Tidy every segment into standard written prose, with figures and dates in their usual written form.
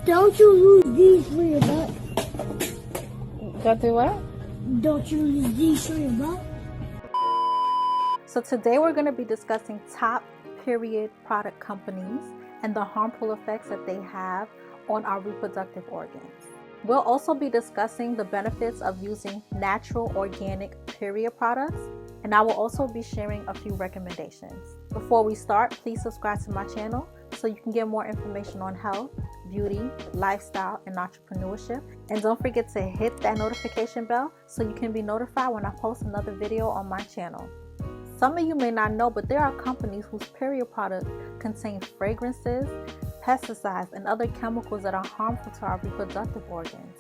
Don't you lose these for your butt? Don't do what? Don't you lose these for your butt? So today we're going to be discussing top period product companies and the harmful effects that they have on our reproductive organs. We'll also be discussing the benefits of using natural organic period products, and I will also be sharing a few recommendations. Before we start, please subscribe to my channel so you can get more information on health, beauty, lifestyle, and entrepreneurship. And don't forget to hit that notification bell so you can be notified when I post another video on my channel. Some of you may not know, but there are companies whose period products contain fragrances, pesticides, and other chemicals that are harmful to our reproductive organs,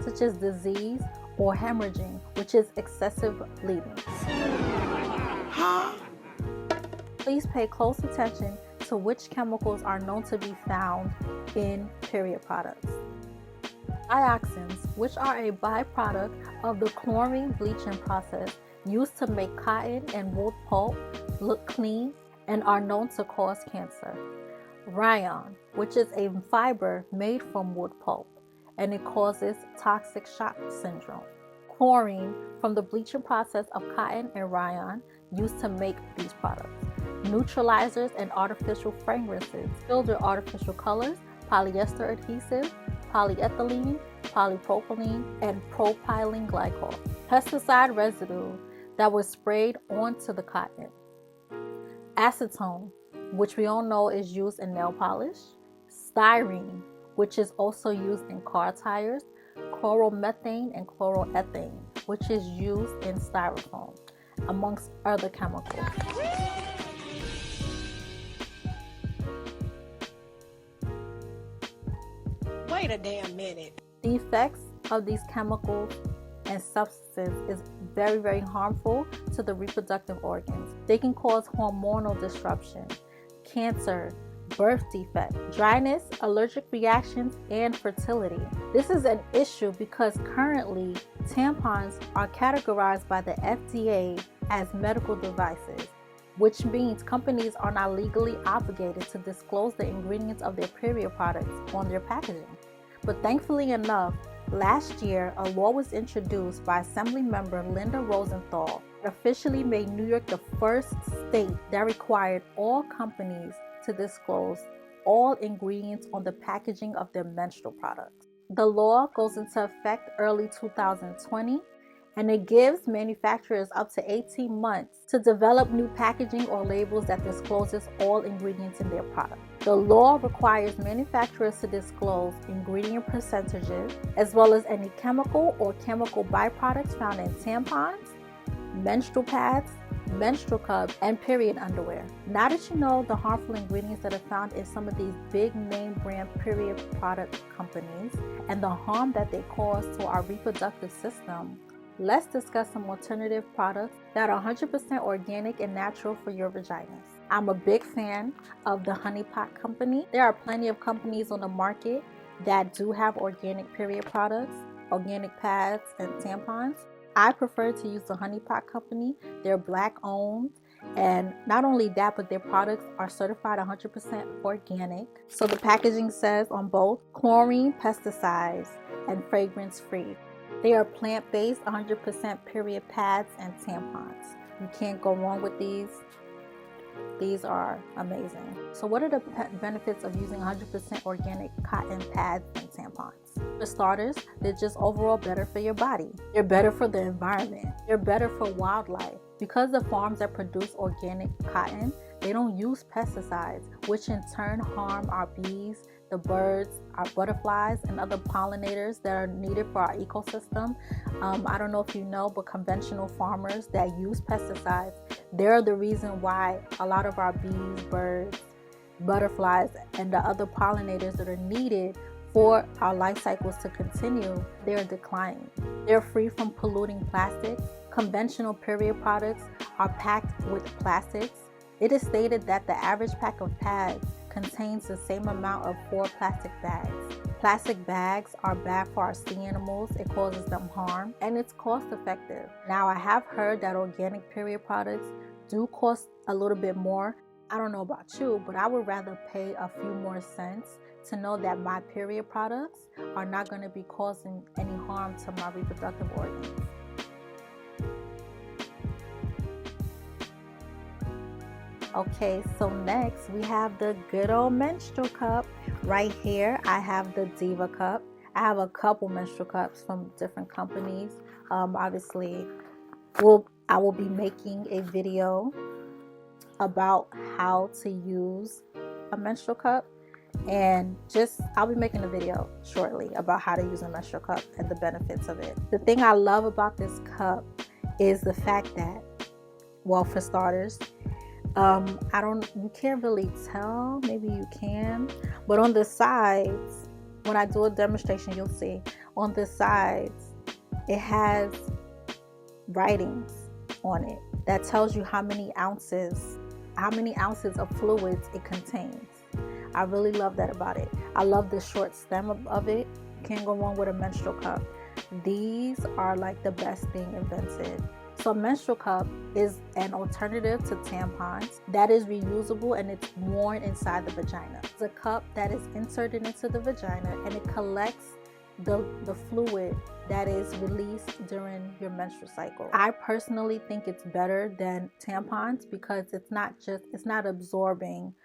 such as disease or hemorrhaging, which is excessive bleeding. Please pay close attention to which chemicals are known to be found in period products. Dioxins, which are a byproduct of the chlorine bleaching process used to make cotton and wool pulp look clean and are known to cause cancer. Rayon, which is a fiber made from wood pulp, and it causes toxic shock syndrome. Chlorine from the bleaching process of cotton and rayon used to make these products. Neutralizers and artificial fragrances filled with artificial colors, polyester adhesive, polyethylene, polypropylene, and propylene glycol. Pesticide residue that was sprayed onto the cotton. Acetone, which we all know is used in nail polish. Styrene, which is also used in car tires. Chloromethane and chloroethane, which is used in styrofoam, amongst other chemicals. Wait a damn minute. The effects of these chemicals and substances is very, very harmful to the reproductive organs. They can cause hormonal disruption, cancer, birth defect, dryness, allergic reactions, and fertility. This is an issue because currently tampons are categorized by the FDA as medical devices, which means companies are not legally obligated to disclose the ingredients of their period products on their packaging. But thankfully enough, last year a law was introduced by Assembly Member Linda Rosenthal that officially made New York the first state that required all companies to disclose all ingredients on the packaging of their menstrual products. The law goes into effect early 2020, and it gives manufacturers up to 18 months to develop new packaging or labels that discloses all ingredients in their product. The law requires manufacturers to disclose ingredient percentages as well as any chemical or chemical byproducts found in tampons, menstrual pads, menstrual cups, and period underwear. Now that you know the harmful ingredients that are found in some of these big name brand period product companies and the harm that they cause to our reproductive system, let's discuss some alternative products that are 100% organic and natural for your vaginas. I'm a big fan of the Honey Pot company. There are plenty of companies on the market that do have organic period products, organic pads, and tampons. I prefer to use the Honey Pot company. They're Black owned, and not only that, but their products are certified 100% organic. So the packaging says on both chlorine, pesticides, and fragrance free. They are plant-based 100% period pads and tampons. You can't go wrong with these. These are amazing. So what are the benefits of using 100% organic cotton pads and tampons? For starters, they're just overall better for your body. They're better for the environment. They're better for wildlife. Because the farms that produce organic cotton, they don't use pesticides, which in turn harm our bees, the birds, our butterflies, and other pollinators that are needed for our ecosystem. I don't know if you know, but conventional farmers that use pesticides, they're the reason why a lot of our bees, birds, butterflies, and the other pollinators that are needed for our life cycles to continue, they're declining. They're free from polluting plastics. Conventional period products are packed with plastics. It is stated that the average pack of pads contains the same amount of 4 plastic bags. Plastic bags are bad for our sea animals. It causes them harm, and it's cost effective. Now, I have heard that organic period products do cost a little bit more, I don't know about you, but I would rather pay a few more cents to know that my period products are not going to be causing any harm to my reproductive organs. Okay, so next we have the good old menstrual cup. Right here, I have the Diva cup. I have a couple menstrual cups from different companies. Obviously, I will be making a video about how to use a menstrual cup, and I'll be making a video shortly about how to use a menstrual cup and the benefits of it. The thing I love about this cup is the fact that, well, for starters, you can't really tell, maybe you can, but on the sides, when I do a demonstration, you'll see on the sides it has writings on it that tells you how many ounces of fluids it contains. I really love that about it. I love the short stem of it. You can't go wrong with a menstrual cup. These are like the best thing invented. So a menstrual cup is an alternative to tampons that is reusable, and it's worn inside the vagina. It's a cup that is inserted into the vagina, and it collects the fluid that is released during your menstrual cycle. I personally think it's better than tampons because it's not absorbing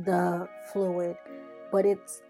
the fluid, but it's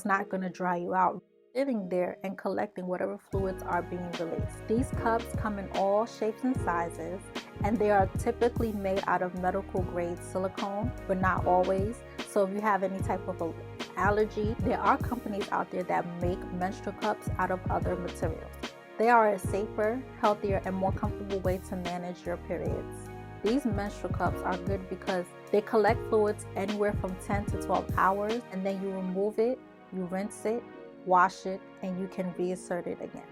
not going to dry you out. Sitting there and collecting whatever fluids are being released. These cups come in all shapes and sizes, and they are typically made out of medical grade silicone, but not always. So if you have any type of allergy, there are companies out there that make menstrual cups out of other materials. They are a safer, healthier, and more comfortable way to manage your periods. These menstrual cups are good because they collect fluids anywhere from 10 to 12 hours, and then you remove it, you rinse it, wash it, and you can reinsert it again.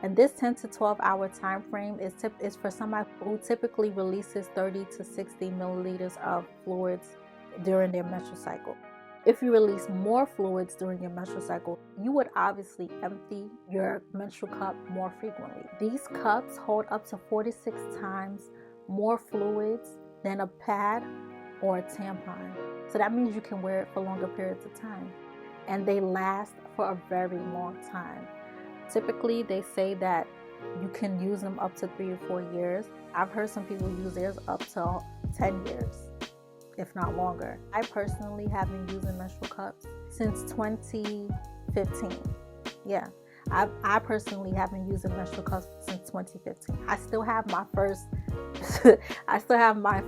And this 10 to 12 hour time frame is for somebody who typically releases 30 to 60 milliliters of fluids during their menstrual cycle. If you release more fluids during your menstrual cycle, you would obviously empty your menstrual cup more frequently. These cups hold up to 46 times more fluids than a pad or a tampon. So that means you can wear it for longer periods of time. And they last for a very long time. Typically, they say that you can use them up to 3 or 4 years. I've heard some people use theirs up to 10 years, if not longer. I personally have been using menstrual cups since 2015. Yeah, I personally have been using menstrual cups since 2015. I still have my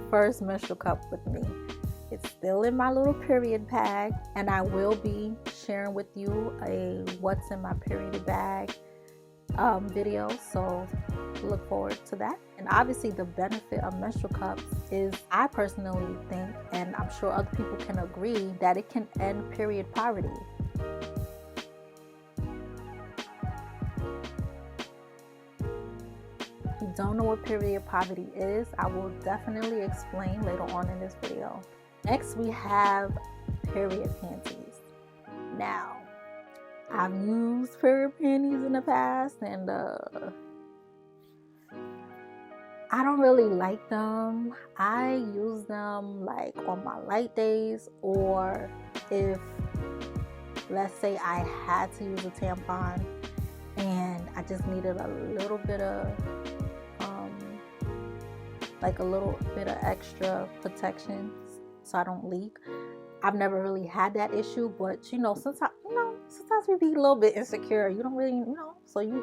first menstrual cup with me. It's still in my little period bag, and I will be sharing with you a what's in my period bag video, so look forward to that. And obviously the benefit of menstrual cups is, I personally think, and I'm sure other people can agree, that it can end period poverty. If you don't know what period poverty is, I will definitely explain later on in this video. Next, we have period panties. Now, I've used period panties in the past, and I don't really like them. I use them like on my light days, or if, let's say, I had to use a tampon and I just needed a little bit of extra protection so I don't leak. I've never really had that issue, but sometimes we be a little bit insecure. You don't really, so you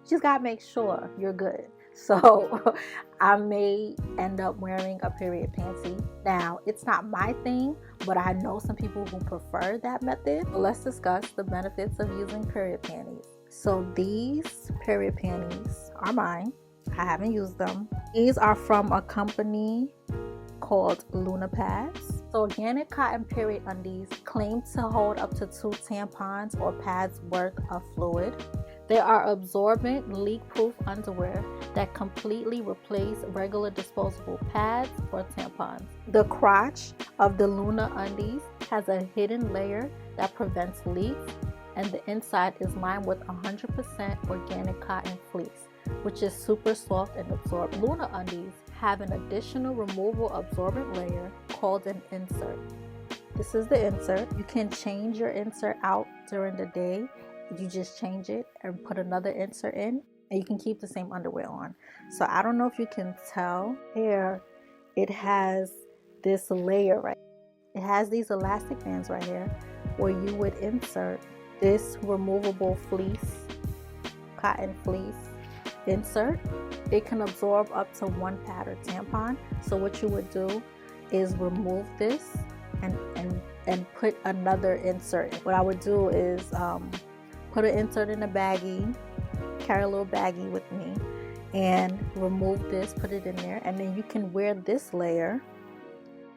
just gotta make sure you're good. So I may end up wearing a period panty. Now, it's not my thing, but I know some people who prefer that method. So let's discuss the benefits of using period panties. So these period panties are mine. I haven't used them. These are from a company called Pads. So organic cotton period undies claim to hold up to 2 tampons or pads worth of fluid. They are absorbent, leak-proof underwear that completely replace regular disposable pads or tampons. The crotch of the Luna undies has a hidden layer that prevents leaks, and the inside is lined with 100% organic cotton fleece, which is super soft and absorbent. Luna undies have an additional removable absorbent layer called an insert. This is the insert. You can change your insert out during the day. You just change it and put another insert in, and you can keep the same underwear on. So I don't know if you can tell here, it has this layer right. It has these elastic bands right here where you would insert this removable fleece, cotton fleece insert. It can absorb up to 1 pad or tampon. So what you would do is remove this and put another insert. What I would do is put an insert in a baggie, carry a little baggie with me, and remove this, put it in there, and then you can wear this layer,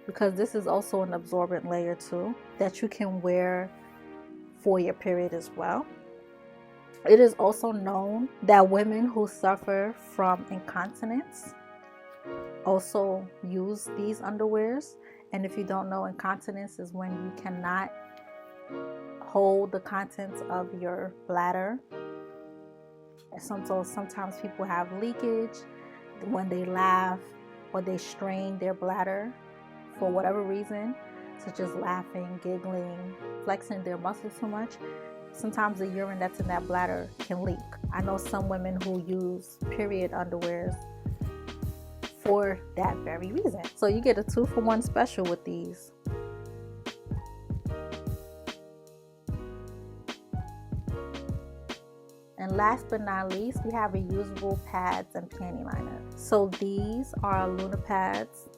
because this is also an absorbent layer too, that you can wear for your period as well. It is also known that women who suffer from incontinence also use these underwears. And if you don't know, incontinence is when you cannot hold the contents of your bladder. Sometimes people have leakage when they laugh or they strain their bladder for whatever reason, such as laughing, giggling, flexing their muscles too much. Sometimes the urine that's in that bladder can leak. I know some women who use period underwears for that very reason. So you get a 2-for-1 special with these. And last but not least, we have reusable pads and panty liners. So these are Luna pads,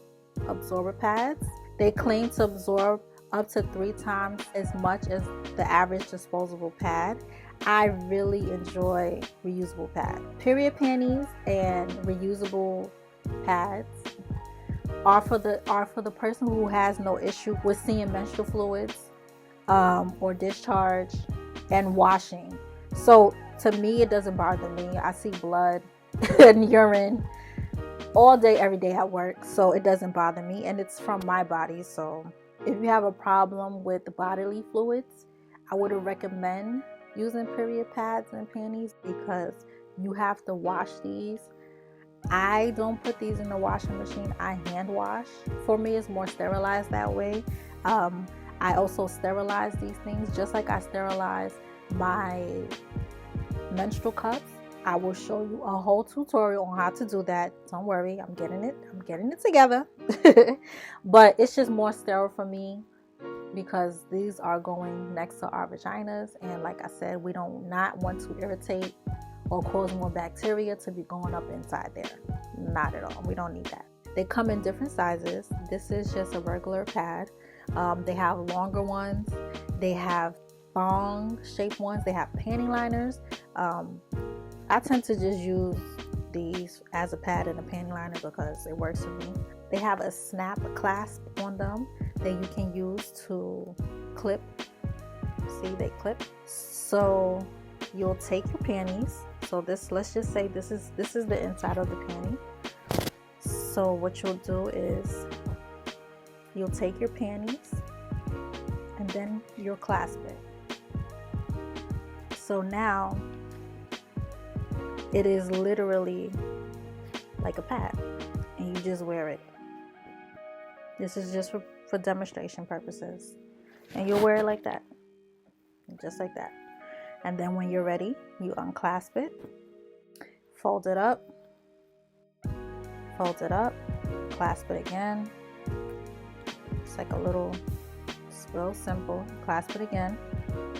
absorber pads. They claim to absorb up to 3 times as much as the average disposable pad. I really enjoy reusable pads. Period panties and reusable pads are for the person who has no issue with seeing menstrual fluids or discharge and washing. So to me, it doesn't bother me. I see blood and urine all day, every day at work, so it doesn't bother me, and it's from my body. So if you have a problem with the bodily fluids, I would recommend using period pads and panties, because you have to wash these. I don't put these in the washing machine. I hand wash. For me, it's more sterilized that way. I also sterilize these things just like I sterilize my menstrual cups. I will show you a whole tutorial on how to do that. Don't worry, I'm getting it together. But it's just more sterile for me, because these are going next to our vaginas, and like I said, we don't not want to irritate or cause more bacteria to be going up inside there. Not at all. We don't need that. They come in different sizes. This is just a regular pad. They have longer ones. They have thong shaped ones. They have panty liners. I tend to just use these as a pad and a panty liner because it works for me. They have a snap clasp on them that you can use to clip. See, they clip. So you'll take your panties. So this, let's just say this is the inside of the panty. So what you'll do is you'll take your panties and then you'll clasp it. So now it is literally like a pad, and you just wear it. This is just for demonstration purposes, and you'll wear it like that, just like that. And then when you're ready, you unclasp it, fold it up, clasp it again. It's like it's real simple. Clasp it again,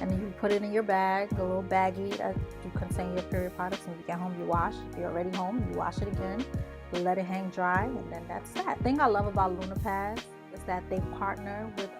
and then you put it in your bag, a little baggie that you contain your period products. And you get home, you wash. If you're already home, you wash it again, you let it hang dry, and then that's that. The thing I love about Luna pads is that they partner with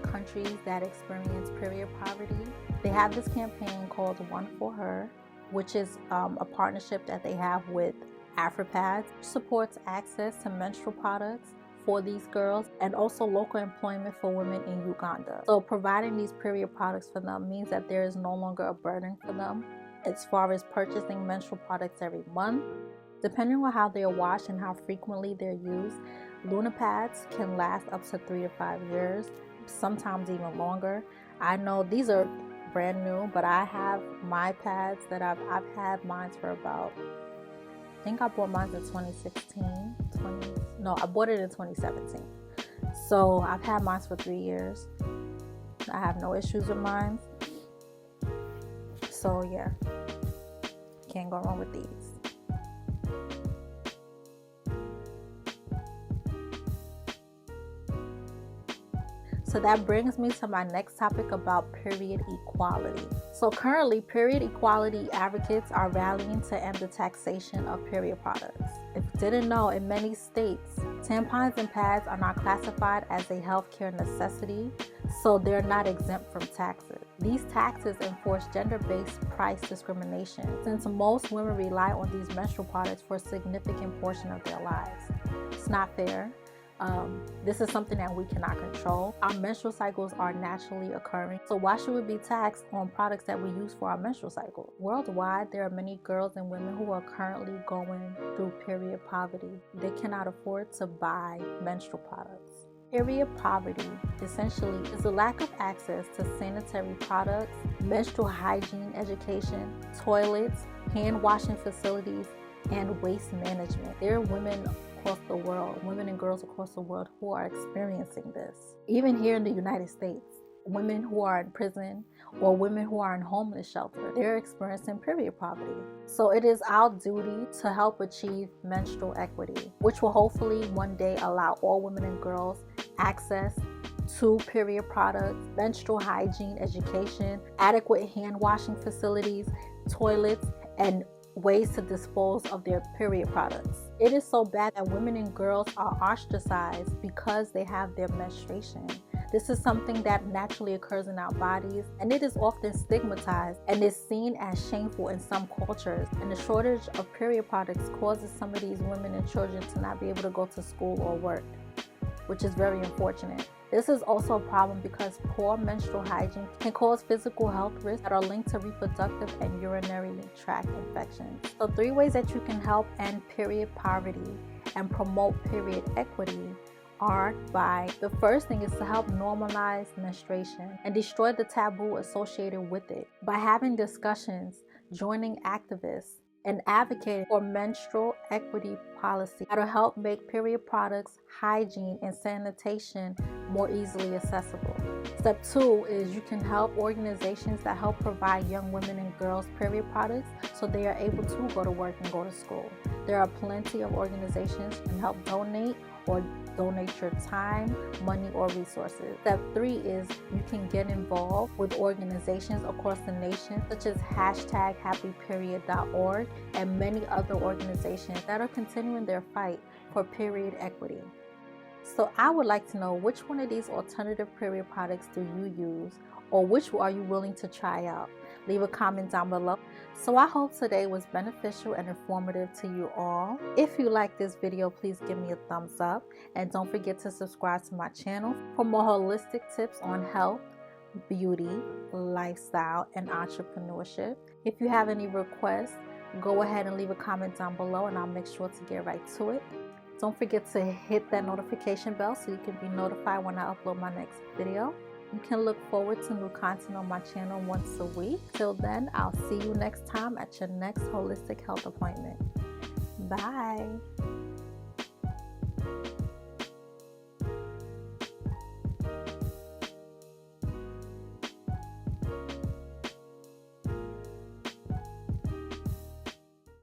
countries that experience period poverty. They have this campaign called One for Her, which is a partnership that they have with AfriPads, which supports access to menstrual products for these girls, and also local employment for women in Uganda. So providing these period products for them means that there is no longer a burden for them as far as purchasing menstrual products every month. Depending on how they're washed and how frequently they're used, Luna pads can last up to 3 to 5 years, sometimes even longer. I know these are brand new, but I have my pads that I've had mine for about, I think I bought mine in 2016. I bought it in 2017. So I've had mine for 3 years. I have no issues with mine. So yeah, can't go wrong with these. So that brings me to my next topic about period equality. So currently, period equality advocates are rallying to end the taxation of period products. If you didn't know, in many states, tampons and pads are not classified as a healthcare necessity, so they're not exempt from taxes. These taxes enforce gender-based price discrimination, since most women rely on these menstrual products for a significant portion of their lives. It's not fair. This is something that we cannot control. Our menstrual cycles are naturally occurring, so why should we be taxed on products that we use for our menstrual cycle? Worldwide, there are many girls and women who are currently going through period poverty. They cannot afford to buy menstrual products. Period poverty essentially is the lack of access to sanitary products, menstrual hygiene education, toilets, hand washing facilities, and waste management. There are women across the world, women and girls across the world who are experiencing this. Even here in the United States, women who are in prison or women who are in homeless shelter, they're experiencing period poverty. So it is our duty to help achieve menstrual equity, which will hopefully one day allow all women and girls access to period products, menstrual hygiene education, adequate hand washing facilities, toilets, and ways to dispose of their period products. It is so bad that women and girls are ostracized because they have their menstruation. This is something that naturally occurs in our bodies, and it is often stigmatized and is seen as shameful in some cultures. And the shortage of period products causes some of these women and children to not be able to go to school or work, which is very unfortunate. This is also a problem because poor menstrual hygiene can cause physical health risks that are linked to reproductive and urinary tract infections. So 3 ways that you can help end period poverty and promote period equity are by, the first thing is to help normalize menstruation and destroy the taboo associated with it by having discussions, joining activists, and advocating for menstrual equity policy that'll help make period products, hygiene, and sanitation more easily accessible. Step 2 is you can help organizations that help provide young women and girls period products so they are able to go to work and go to school. There are plenty of organizations that can help donate your time, money, or resources. Step 3 is you can get involved with organizations across the nation such as #happyperiod.org and many other organizations that are continuing their fight for period equity. So I would like to know, which one of these alternative period products do you use, or which are you willing to try out? Leave a comment down below. So I hope today was beneficial and informative to you all. If you like this video, please give me a thumbs up, and don't forget to subscribe to my channel for more holistic tips on health, beauty, lifestyle, and entrepreneurship. If you have any requests, go ahead and leave a comment down below and I'll make sure to get right to it. Don't forget to hit that notification bell so you can be notified when I upload my next video. You can look forward to new content on my channel once a week. Till then, I'll see you next time at your next holistic health appointment. Bye.